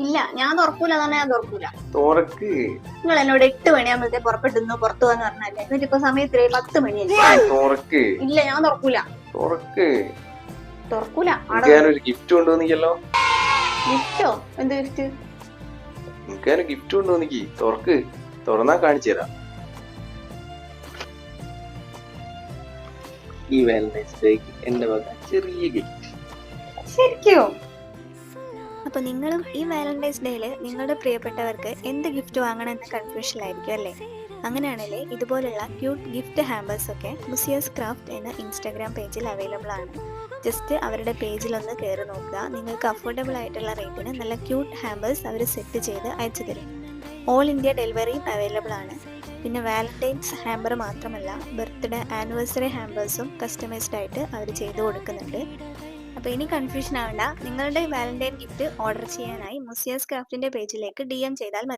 ഇല്ല, ഞാൻ തുറക്കൂല തന്നെ, ഞാൻ തുറക്കൂല. തുറക്ക്. നിങ്ങൾ എന്നോട് 8 മണിയാകുമ്പോഴത്തെ പുറപ്പെട്ടുന്നു പുറത്തു പോകാന്ന് പറഞ്ഞല്ലേ, എന്നിട്ട് ഇപ്പൊ സമയത്ത് 10 മണിയല്ലേ. തുറക്ക്. ഇല്ല, ഞാൻ തുറക്കൂല. തുറക്ക്. തുറക്കൂല. ഞാനൊരു ഗിഫ്റ്റ് കൊണ്ടുവന്നിക്കല്ലോ. ഗിഫ്റ്റോ? എന്ത് ഗിഫ്റ്റ്? എനിക്കൊരു ഗിഫ്റ്റ് കൊണ്ടുവന്നിക്ക്. തുറക്ക്. തുറന്നാ കാണിച്ചു തരാം. ഈ വാലന്റൈൻസ് ഡേക്ക് എന്റെ വക ചെറിയ ഗിഫ്റ്റ്. ശരിക്കോ? അപ്പോൾ നിങ്ങളും ഈ വാലന്റൈൻസ് ഡേയിൽ നിങ്ങളുടെ പ്രിയപ്പെട്ടവർക്ക് എന്ത് ഗിഫ്റ്റ് വാങ്ങണം എന്ന കൺഫ്യൂഷനിലായിരിക്കും അല്ലേ? അങ്ങനെയാണെങ്കിൽ ഇതുപോലുള്ള ക്യൂട്ട് ഗിഫ്റ്റ് ഹാമ്പേഴ്സ് ഒക്കെ മുസിയസ് ക്രാഫ്റ്റ് എന്ന ഇൻസ്റ്റാഗ്രാം പേജിൽ അവൈലബിൾ ആണ്. ജസ്റ്റ് അവരുടെ പേജിലൊന്ന് കയറി നോക്കുക. നിങ്ങൾക്ക് അഫോർഡബിൾ ആയിട്ടുള്ള റേറ്റിന് നല്ല ക്യൂട്ട് ഹാമ്പേഴ്സ് അവർ സെറ്റ് ചെയ്ത് അയച്ചു തരും. ഓൾ ഇന്ത്യ ഡെലിവറിയും അവൈലബിൾ ആണ്. പിന്നെ വാലന്റൈൻസ് ഹാമ്പർ മാത്രമല്ല, ബർത്ത്ഡേ ആനിവേഴ്സറി ഹാമ്പേഴ്സും കസ്റ്റമൈസ്ഡ് ആയിട്ട് അവർ ചെയ്തു കൊടുക്കുന്നുണ്ട്. അപ്പോൾ ഇനി കൺഫ്യൂഷൻ ആവണ്ട. നിങ്ങളുടെ വാലന്റൈൻ ഗിഫ്റ്റ് ഓർഡർ ചെയ്യാനായി മുസിയസ് ക്രാഫ്റ്റിൻ്റെ പേജിലേക്ക് DM ചെയ്താൽ മതി.